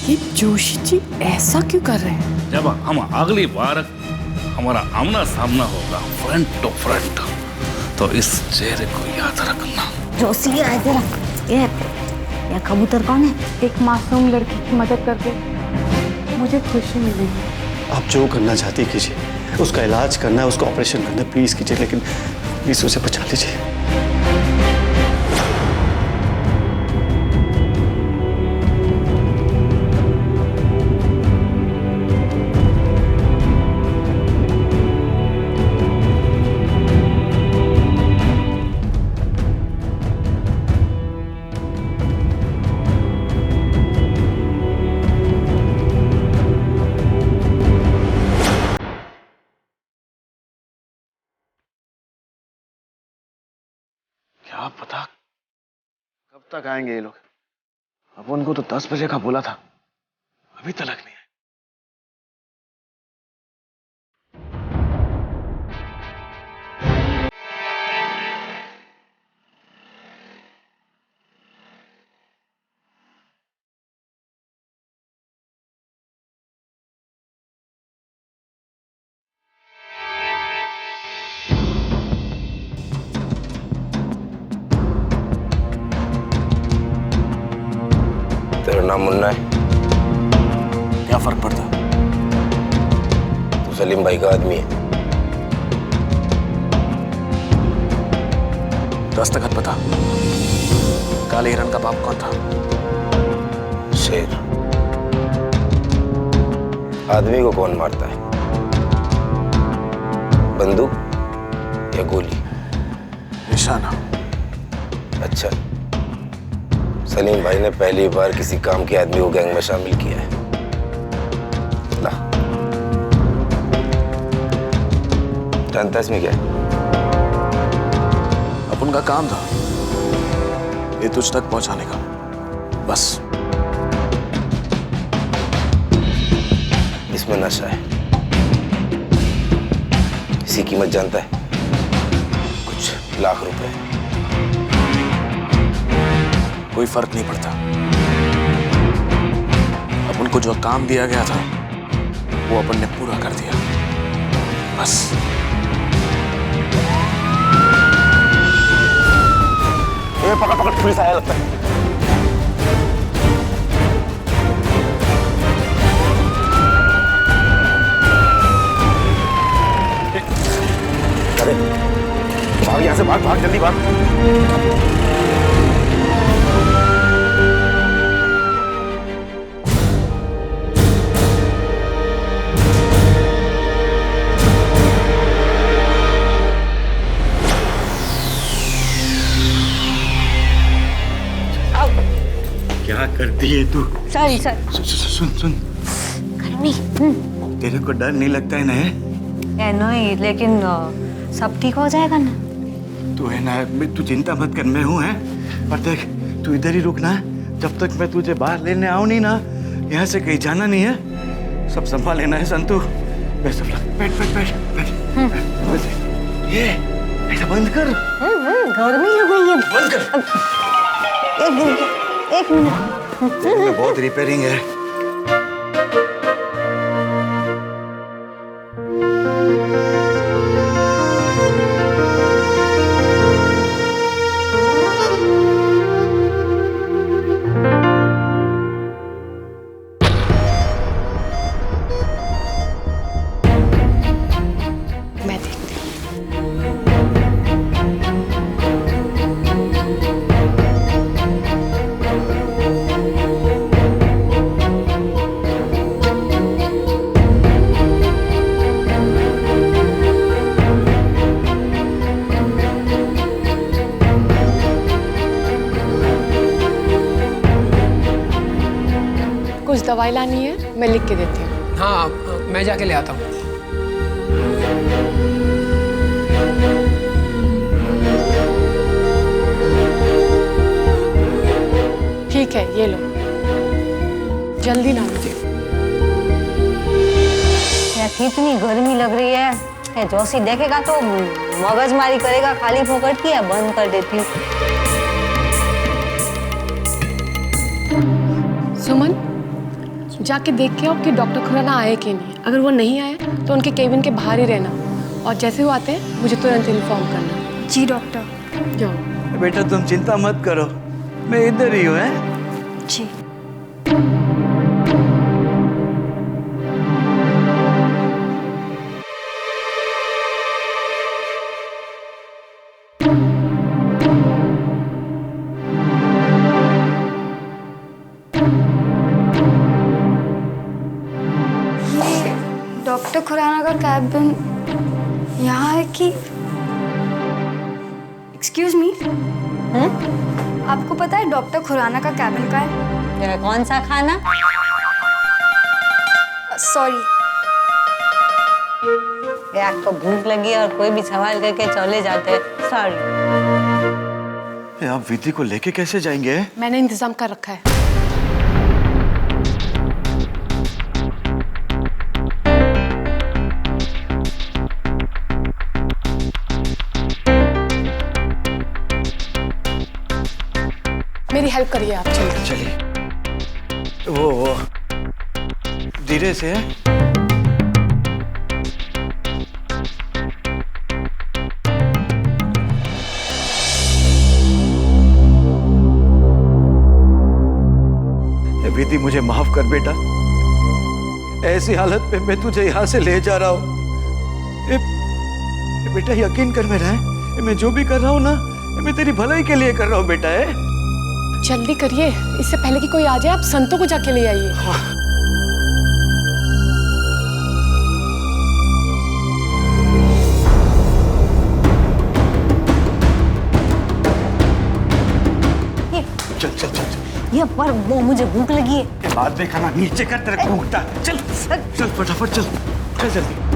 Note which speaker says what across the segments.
Speaker 1: ये जोशी जी ऐसा क्यों कर रहे हैं?
Speaker 2: जब हम अगली बार हमारा आमना सामना होगा फ्रंट टू फ्रंट, तो इस चेहरे को याद रखना।
Speaker 3: जोशी है तेरा। ये कबूतर कौन है?
Speaker 1: एक मासूम लड़की की मदद करके मुझे खुशी मिली।
Speaker 4: आप जो करना चाहती कीजिए, उसका इलाज करना है, उसका ऑपरेशन करना है, प्लीज कीजिए, लेकिन प्लीज उसे बचा लीजिए।
Speaker 5: क्या पता कब तक आएंगे ये लोग। अब उनको तो 10 बजे का बोला था, अभी तक नहीं आए।
Speaker 6: तेरा नाम मुन्ना है?
Speaker 5: क्या फर्क पड़ता?
Speaker 6: तू सलीम भाई का आदमी है।
Speaker 5: दस्तखत पता? काले हिरन का बाप कौन था?
Speaker 6: शेर। आदमी को कौन मारता है, बंदूक या गोली?
Speaker 5: निशाना।
Speaker 6: अच्छा, सलीम भाई ने पहली बार किसी काम के आदमी को गैंग में शामिल किया है। ला, जानता इसमें क्या है?
Speaker 5: अब उनका काम था ये तुझ तक पहुंचाने का, बस।
Speaker 6: इसमें नशा है। इसकी कीमत जानता है? कुछ लाख रुपए।
Speaker 5: कोई फर्क नहीं पड़ता। अब उनको जो काम दिया गया था वो अपन ने पूरा कर दिया, बस। ये पकड़ पकड़, पुलिस आया लगता है। अरे भाग यहां से, भाग भाग, जल्दी भाग।
Speaker 4: क्या करती है तू?
Speaker 3: Sorry sir.
Speaker 4: सुन सुन,
Speaker 3: गर्मी।
Speaker 4: तेरे को डर नहीं लगता है ना?
Speaker 3: नहीं, लेकिन सब ठीक हो जाएगा ना?
Speaker 4: तू है ना, तू चिंता मत कर, मैं हूँ। है और देख, तू इधर ही रुकना, जब तक मैं तुझे बाहर लेने आऊँ नहीं ना। यहाँ से कहीं जाना नहीं है, सब संभाल लेना है संतू। बैठ बैठ बैठ बैठ। ये ऐसा बंद कर।
Speaker 3: गर्मी लग रही है।
Speaker 4: बंद कर।
Speaker 3: एक मिनट।
Speaker 4: बहुत रिपेयरिंग है।
Speaker 1: मैं देखती हूँ। कुछ दवाई लानी है, मैं लिख के देती हूँ।
Speaker 7: हाँ, मैं जाके ले आता हूँ।
Speaker 1: ठीक है, ये लो, जल्दी ना मुझे।
Speaker 3: कितनी गर्मी लग रही है। ये जोशी देखेगा तो मगजमारी करेगा, खाली फोकट की है, बंद कर देती हूँ।
Speaker 1: जाके देख के आओ कि डॉक्टर खुराना आए कि नहीं। अगर वो नहीं आए तो उनके केबिन के बाहर ही रहना, और जैसे वो आते हैं मुझे तुरंत इन्फॉर्म करना।
Speaker 8: जी डॉक्टर।
Speaker 1: जाओ।
Speaker 4: बेटा तुम चिंता मत करो, मैं इधर ही हूँ। हैं?
Speaker 8: जी। डॉक्टर खुराना का कैबिन यहाँ है कि? एक्सक्यूज मी, आपको पता है डॉक्टर खुराना का कैबिन का है?
Speaker 3: कौन सा खाना?
Speaker 8: सॉरी।
Speaker 3: आपको भूख लगी और कोई भी सवाल करके चले जाते हैं। सॉरी।
Speaker 4: आप विधि को लेके कैसे जाएंगे?
Speaker 1: मैंने इंतजाम कर रखा है। मेरी हेल्प करिए आप।
Speaker 4: चलिए। वो धीरे से। विधि मुझे माफ कर बेटा, ऐसी हालत में मैं तुझे यहाँ से ले जा रहा हूँ। बेटा यकीन कर मेरा है, मैं जो भी कर रहा हूँ ना, मैं तेरी भलाई के लिए कर रहा हूँ बेटा। है
Speaker 1: जल्दी करिए, इससे पहले कि कोई आ जाए। आप संतों को जाके ले आइए।
Speaker 4: चल चल चल चल।
Speaker 3: ये पर वो मुझे भूख लगी है।
Speaker 4: बाद में खाना नीचे कर, तेरे भूखता। चल चल फटाफट चल चल जल्दी।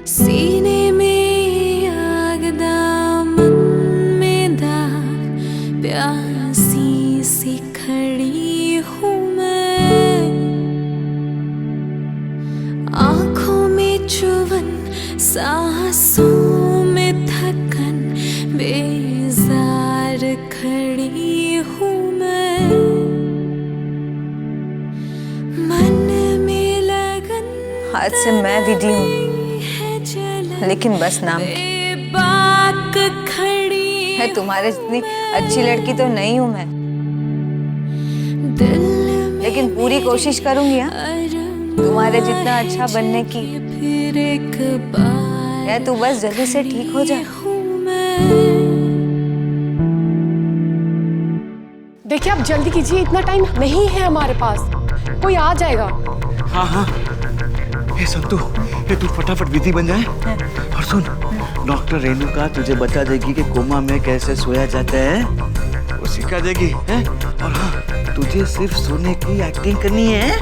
Speaker 9: सीने में आग, दामन में दाग, प्यासी सी खड़ी हूँ मैं। आँखों में चुभन, सांसों में थकन, बेजार खड़ी हूँ मैं। मन में लगन,
Speaker 3: आज से मैं विधि हूँ, लेकिन बस नाम की।
Speaker 9: खड़ी
Speaker 3: है तुम्हारे जितनी अच्छी लड़की तो नहीं हूँ मैं, लेकिन पूरी कोशिश करूंगी हाँ तुम्हारे जितना अच्छा बनने की। या तू बस जल्दी से ठीक हो जाए।
Speaker 1: देखिए आप जल्दी कीजिए, इतना टाइम नहीं है हमारे पास। कोई आ जाएगा।
Speaker 4: हाँ हाँ। हे संतू, ये तू फटाफट विधि बन जाए। और सुन, डॉक्टर रेणुका तुझे बता देगी कि कोमा में कैसे सोया जाता है, वो सिखा देगी है। और हाँ, तुझे सिर्फ सोने की एक्टिंग करनी है।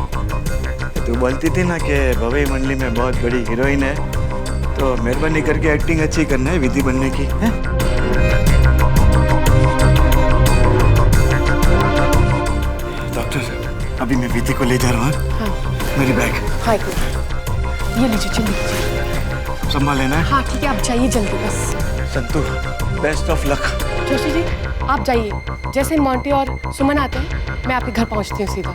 Speaker 4: तू बोलती थी ना कि भवई मंडली में बहुत बड़ी हीरोइन है, तो मेहरबानी करके एक्टिंग अच्छी करना है विधि बनने की है। डॉक्टर अभी मैं विधि को ले जा रहा हूँ। हाँ। मेरी बैग।
Speaker 1: हाँ ये लीजिए, जल्दी कीजिए।
Speaker 4: संभाल लेना है।
Speaker 1: हाँ ठीक है, आप जाइए जल्दी बस।
Speaker 4: Santu best of luck.
Speaker 1: Joshi ji आप जाइए, जैसे मोंटी और सुमन आते हैं मैं आपके घर पहुंचती हूँ सीधा।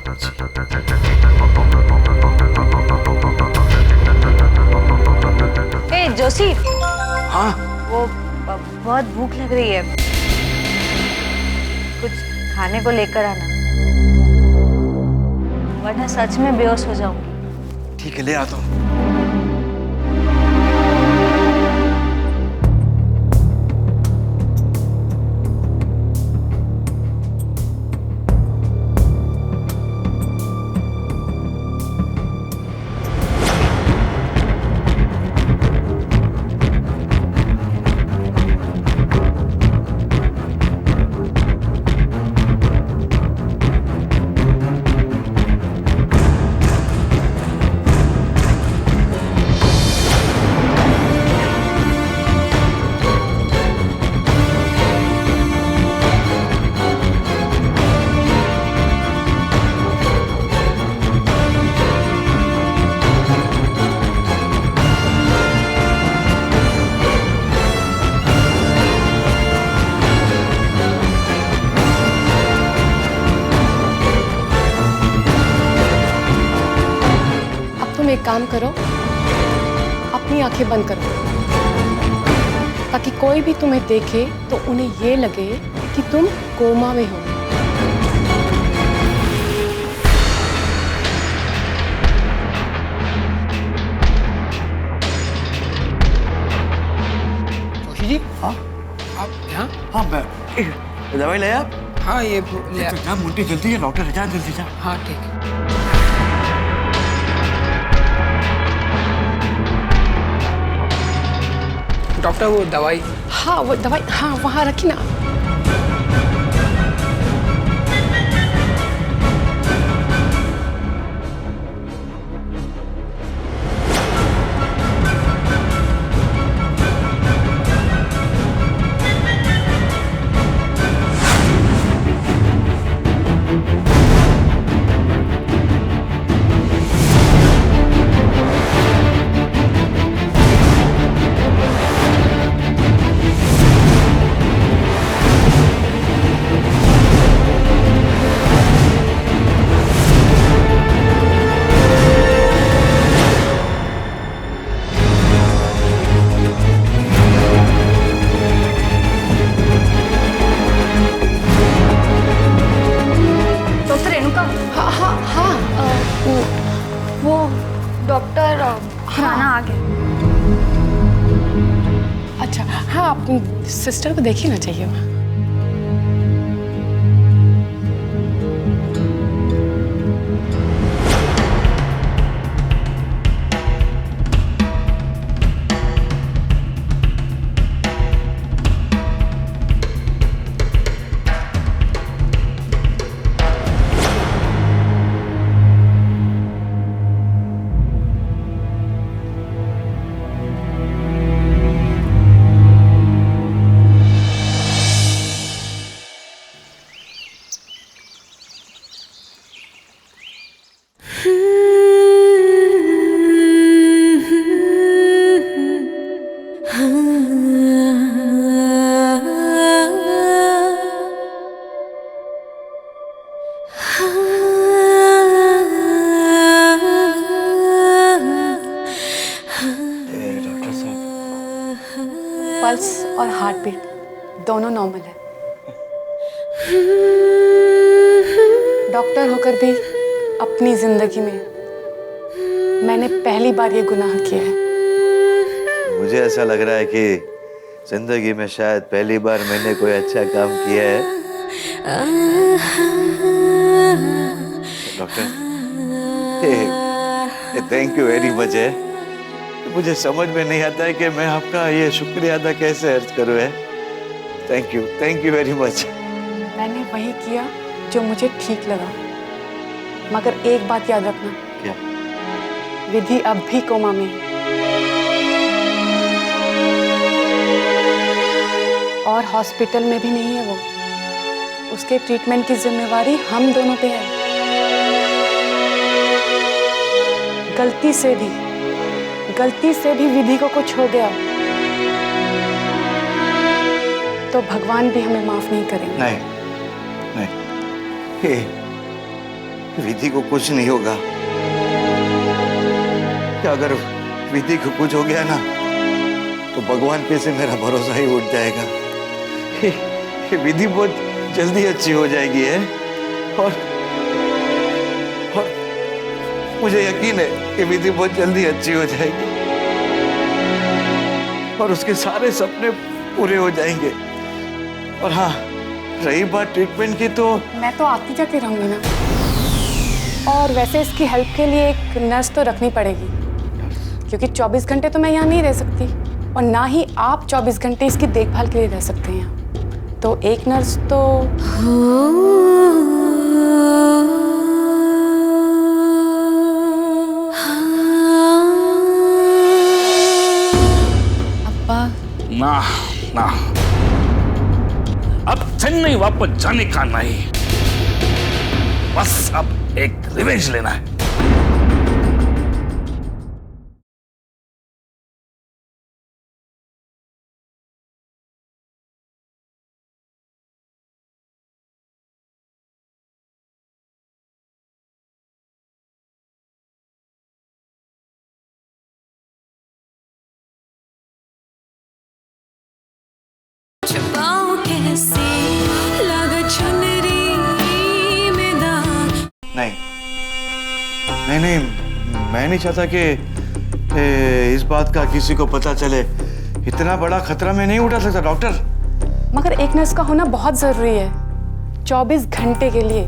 Speaker 3: ए जोशी।
Speaker 4: हाँ
Speaker 3: वो बहुत भूख लग रही है, कुछ खाने को लेकर आना, वरना सच में बेहोश हो जाऊंगी।
Speaker 4: ठीक है, ले आता हूँ।
Speaker 1: काम करो, अपनी आंखें बंद करो, ताकि कोई भी तुम्हें देखे तो उन्हें ये लगे कि तुम कोमा में हो।
Speaker 7: जोशी जी,
Speaker 4: हाँ
Speaker 7: आप यहाँ?
Speaker 4: हाँ मैं दवाई ले आप।
Speaker 7: हाँ, ये ले
Speaker 4: जा मुंटी, जल्दी है, डॉक्टर जा, जल्दी जा।
Speaker 7: हाँ, ठीक है। डॉक्टर, वो दवाई।
Speaker 1: हाँ वो दवाई, हाँ वहाँ रखी ना।
Speaker 8: डॉक्टर रेणुका,
Speaker 1: हाँ हाँ हाँ
Speaker 8: वो डॉक्टर खुराना आ गए।
Speaker 1: अच्छा, हाँ अपनी सिस्टर को देखी ना चाहिए वहाँ।
Speaker 4: डॉक्टर साहब,
Speaker 1: पल्स और हार्ट बीट दोनों नॉर्मल है। डॉक्टर होकर भी अपनी जिंदगी में मैंने पहली बार ये गुनाह किया है।
Speaker 4: मुझे ऐसा लग रहा है कि जिंदगी में शायद पहली बार मैंने कोई अच्छा काम किया है। Doctor, thank you very much है। मुझे समझ में नहीं आता है कि मैं आपका ये शुक्रिया अदा कैसे अर्ज करूँ है। Thank you very much.
Speaker 1: मैंने वही किया जो मुझे ठीक लगा, मगर एक बात याद रखना।
Speaker 4: क्या?
Speaker 1: विधि अब भी कोमा में है और हॉस्पिटल में भी नहीं है वो। उसके ट्रीटमेंट की जिम्मेवारी हम दोनों पे है। गलती से भी विधि को कुछ हो गया तो भगवान भी हमें माफ नहीं करेंगे।
Speaker 4: नहीं, विधि को कुछ नहीं होगा। क्या अगर विधि को कुछ हो गया ना तो भगवान पे से मेरा भरोसा ही उठ जाएगा। ये विधि बहुत जल्दी अच्छी हो जाएगी है और मुझे यकीन है कि विधि बहुत जल्दी अच्छी हो जाएगी और उसके सारे सपने पूरे हो जाएंगे। और हाँ, रही बात ट्रीटमेंट की तो
Speaker 1: मैं तो आती जाती रहूंगी ना। और वैसे इसकी हेल्प के लिए एक नर्स तो रखनी पड़ेगी, क्योंकि 24 घंटे तो मैं यहाँ नहीं रह सकती और ना ही आप 24 घंटे इसकी देखभाल के लिए रह सकते हैं यहाँ। तो एक नर्स तो अब्बा।
Speaker 2: ना ना, अब चेन्नई वापस जाने का नहीं, बस अब एक रिवेंज लेना है।
Speaker 4: नहीं, मैं नहीं चाहता कि इस बात का किसी को पता चले। इतना बड़ा खतरा मैं नहीं उठा सकता डॉक्टर।
Speaker 1: मगर एक नर्स का होना बहुत जरूरी है 24 घंटे के लिए।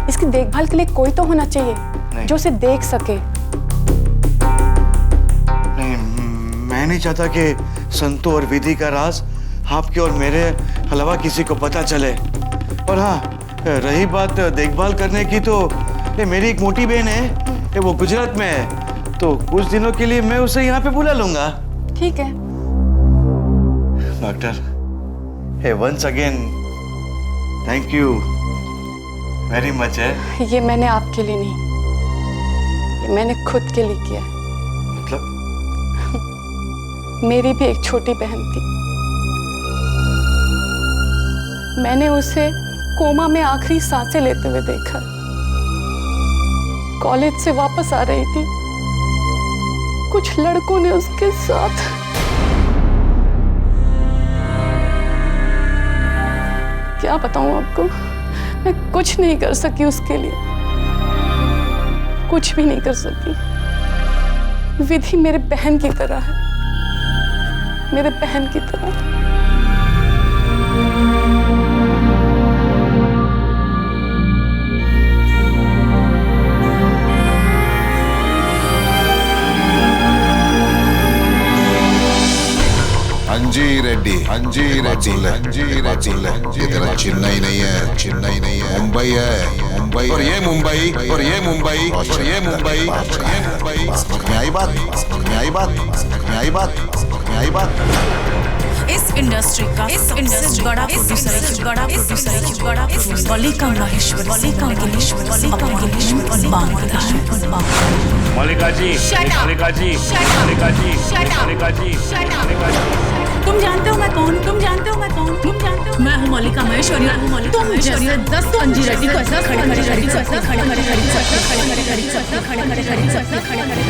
Speaker 1: इसकी देखभाल के लिए कोई तो होना चाहिए जो उसे देख सके।
Speaker 4: नहीं, मैं नहीं चाहता कि संतु और विधि का राज आपके और मेरे अलावा किसी को पता चले। और हाँ, रही बात देखभाल करने की, तो ये मेरी एक मोटी बहन है, ये वो गुजरात में है, तो कुछ दिनों के लिए मैं उसे यहाँ पे बुला लूंगा।
Speaker 1: ठीक है
Speaker 4: doctor, hey once again thank you very much है।
Speaker 1: ये मैंने आपके लिए नहीं, ये मैंने खुद के लिए किया है।
Speaker 4: मतलब
Speaker 1: मेरी भी एक छोटी बहन थी, मैंने उसे कोमा में आखिरी सांसें लेते हुए देखा। कॉलेज से वापस आ रही थी, कुछ लड़कों ने उसके साथ क्या बताऊं आपको, मैं कुछ नहीं कर सकी उसके लिए, कुछ भी नहीं कर सकी। विधि मेरे बहन की तरह है, मेरे बहन की तरह।
Speaker 10: अंजी रेड्डी, अंजी रेड्डी, अंजी रेड्डी। ये तेरा चेन्नई नहीं है, चेन्नई नहीं है, मुंबई है, मुंबई। और ये मुंबई, और ये मुंबई, और ये मुंबई, और ये मुंबई। में आई बात, में आई बात, में आई बात, में आई बात।
Speaker 11: इस इंडस्ट्री का बड़ा प्रोड्यूसर मल्लिका महेश्वरी, मल्लिका
Speaker 2: मल्लिका जी, मल्लिका जी, मल्लिका जी, मल्लिका जी, मल्लिका जी।
Speaker 11: तुम जानते हो मैं कौन? तुम जानते हो मैं कौन? तुम जानते हो? मैं हूँ मल्लिका महेश्वरी। तुम जैसे 10 अंजी रेड्डी को ऐसा खड़े खड़े खड़े खड़े खड़े खड़े खड़े खड़े खड़े खड़े खड़े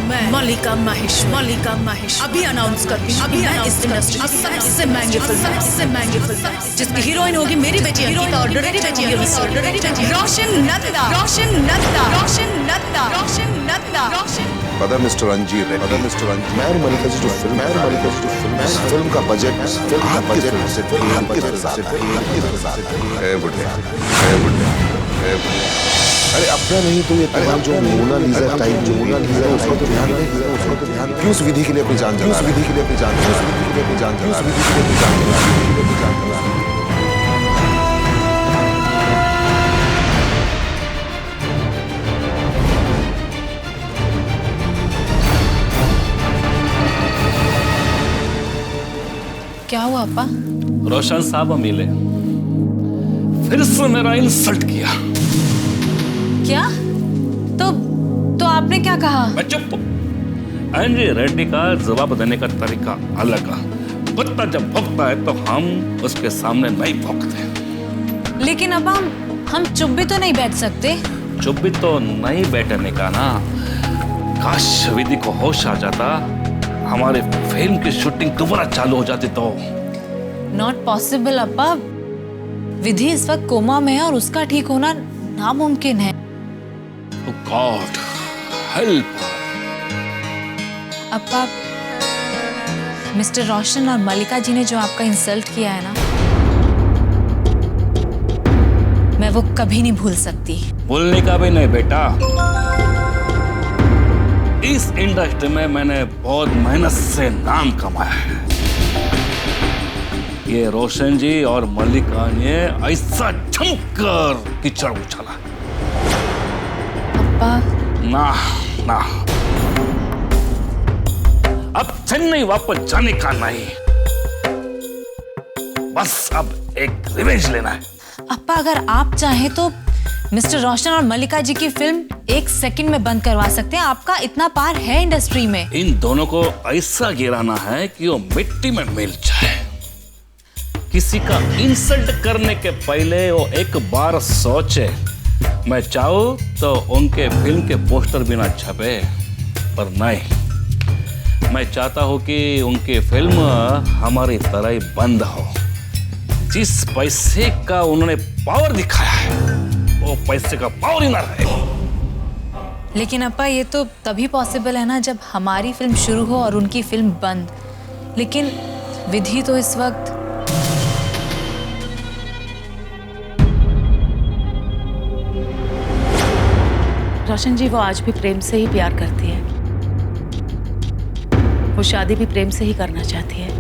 Speaker 11: मैं मल्लिका महेश्वरी अभी अनाउंस करती हूँ, अभी इस इंडस्ट्री की सबसे महंगी फिल्म जिसकी हीरोइन होगी मेरी बेटी अंकिता और मेरी बेटी रोशन नत्ता।
Speaker 10: पता मिस्टर अंजीर है, पता मिस्टर अंजीर। मैं और मल्लिका जी जो फिल्म है, फिल्म का बजट से अरे अपना नहीं तो ये तमाम जो मोनालिसा टाइप जो मोनालिसा है उसको तो ध्यान नहीं, उसको तो ध्यान क्यों उस विधि के लिए अपनी जान जला, उस विधि के लिए अपनी जान, उस विधि के लिए अपनी जान जला, उस विधि के लिए अपनी जान जला, उस विधि के लिए अपनी जान जला।
Speaker 11: क्या हुआ अपा?
Speaker 2: रोशन साहब मिले, फिर से मेरा इंसल्ट किया।
Speaker 11: क्या? तो आपने क्या कहा?
Speaker 2: मैं चुप। अंजी रेड्डी का जवाब देने का तरीका अलग है। कुत्ता जब भौंकता है तो हम उसके सामने नहीं भौंकते।
Speaker 11: लेकिन अब हम चुप भी तो नहीं बैठ सकते।
Speaker 2: चुप भी तो नहीं बैठने का ना। काश विधि को होश आ जाता, हमारे फिल्म की शूटिंग दोबारा चालू हो जाती तो।
Speaker 11: नॉट पॉसिबल अपा, विधि इस वक्त कोमा में है और उसका ठीक होना नामुमकिन है।
Speaker 2: God help.
Speaker 11: अपा, मिस्टर रोशन और मल्लिका जी ने जो आपका इंसल्ट किया है ना, मैं वो कभी नहीं भूल सकती।
Speaker 2: भूलने का भी नहीं बेटा। इस इंडस्ट्री में मैंने बहुत मेहनत से नाम कमाया है। ये रोशन जी और मल्लिका ने ऐसा जमकर कीचड़ उछाला। ना ना, अब चेन्नई वापस जाने का नहीं, बस अब एक रिवेंज लेना है।
Speaker 11: अप्पा, अगर आप चाहें तो मिस्टर रोशन और मल्लिका जी की फिल्म 1 सेकंड में बंद करवा सकते हैं। आपका इतना पार है इंडस्ट्री में।
Speaker 2: इन दोनों को ऐसा गिराना है कि वो मिट्टी में मिल जाए। किसी का इंसल्ट करने के पहले वो एक बार सोचे। मैं चाहूं तो उनके फिल्म के पोस्टर भी ना छपे, पर नहीं, मैं चाहता हूं कि उनकी फिल्म हमारी तरह ही बंद हो। जिस पैसे का उन्होंने पावर दिखाया है वो पैसे का पावर ही ना रहे।
Speaker 11: लेकिन अप्पा ये तो तभी पॉसिबल है ना जब हमारी फिल्म शुरू हो और उनकी फिल्म बंद। लेकिन विधि तो इस वक्त रोशन जी, वो आज भी प्रेम से ही प्यार करती है। वो शादी भी प्रेम से ही करना चाहती है।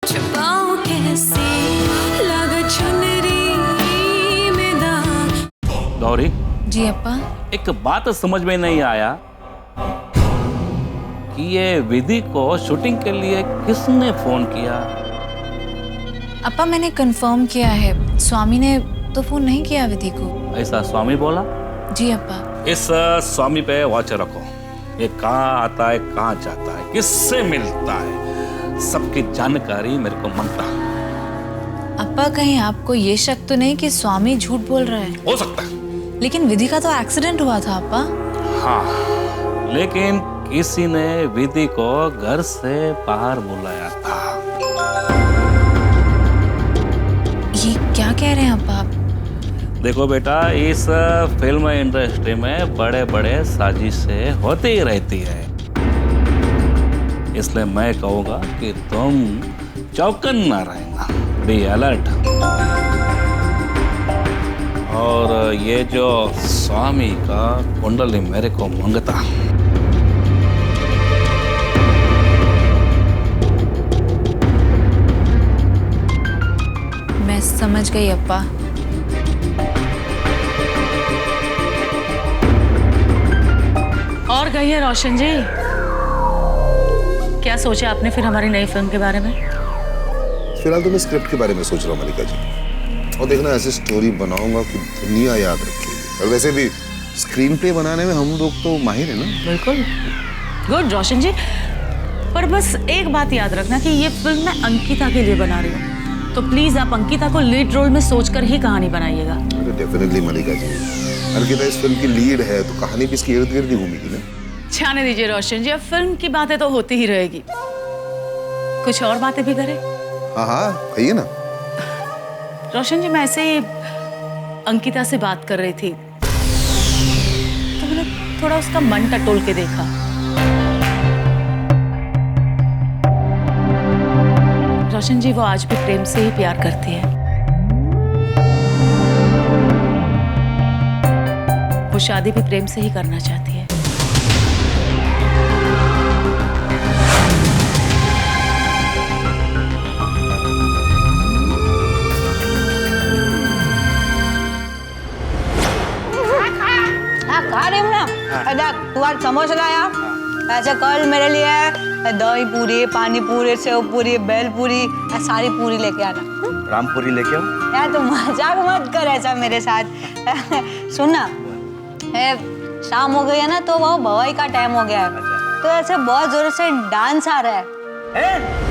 Speaker 9: छुपाऊं कैसे लगा चुनरी में दाग।
Speaker 2: गौरी,
Speaker 11: जी अप्पा।
Speaker 2: एक बात समझ में नहीं आया कि ये विधि को शूटिंग के लिए किसने फोन किया?
Speaker 11: अप्पा मैंने कंफर्म किया है, स्वामी ने तो फोन नहीं किया विधि को।
Speaker 2: ऐसा स्वामी बोला?
Speaker 11: जी अप्पा।
Speaker 2: इस स्वामी पे वॉच रखो। ये कहाँ आता है, कहाँ जाता है, किससे मिलता है, सबकी जानकारी मेरे को मांगता है।
Speaker 11: अप्पा कहीं आपको ये शक तो नहीं कि स्वामी झूठ बोल रहा है?
Speaker 2: हो सकता है।
Speaker 11: लेकिन विधि का तो एक्सीडेंट हुआ था अप्पा।
Speaker 2: हाँ, लेकिन किसी ने विधि को घर से बाहर बुलाया था।
Speaker 11: ये क्या कह रहे हैं अप्पा?
Speaker 2: देखो बेटा, इस फिल्म इंडस्ट्री में बड़े बड़े साजिशें होती ही रहती है, इसलिए मैं कहूँगा कि तुम चौकन्ना रहना, बी अलर्ट। और ये जो स्वामी का कुंडली मेरे को मांगता,
Speaker 11: मैं समझ गई अप्पा।
Speaker 12: और कहिए रोशन जी, क्या सोचा आपने फिर हमारी नई फिल्म के बारे में?
Speaker 10: फिलहाल तो मैं स्क्रिप्ट के बारे में सोच रहा हूँ मलिका जी, और देखना ऐसी स्टोरी बनाऊंगा कि दुनिया याद रखेगी। और वैसे भी स्क्रीन प्ले बनाने में हम लोग तो माहिर हैं ना।
Speaker 12: बिल्कुल गुड रोशन जी, पर बस एक बात याद रखना कि ये फिल्म मैं अंकिता के लिए बना रही हूँ, तो प्लीज आप अंकिता को लीड रोल में सोचकर ही कहानी बनाइएगा।
Speaker 10: अरे डेफिनेटली मलिका जी, अंकिता इस फिल्म की लीड है तो कहानी भी इसकी इर्द गिर्द ही घूमेगी ना।
Speaker 12: जाने दीजिए रोशन जी, अब फिल्म की बातें तो होती ही रहेगी, कुछ और बातें भी करें?
Speaker 10: हाँ हाँ कहिए ना।
Speaker 12: रोशन जी, मैं ऐसे ही अंकिता से बात कर रही थी तो मैंने थोड़ा उसका मन टटोल के देखा। रोशन जी, वो आज भी प्रेम से ही प्यार करती है। वो शादी भी प्रेम से ही करना चाहती है।
Speaker 3: तू आज समोसा लाया, ऐसे कल मेरे लिए दही पूरी, पानी पूरी, सेव पूरी, बेल पूरी, सारी पूरी लेके आना।
Speaker 4: रामपुरी लेके आओ।
Speaker 3: यार तू मजाक मत कर ऐसा मेरे साथ। सुन ना, शाम हो गई है ना, तो वो भवाई का टाइम हो गया है, तो ऐसे बहुत जोर से डांस आ रहा है।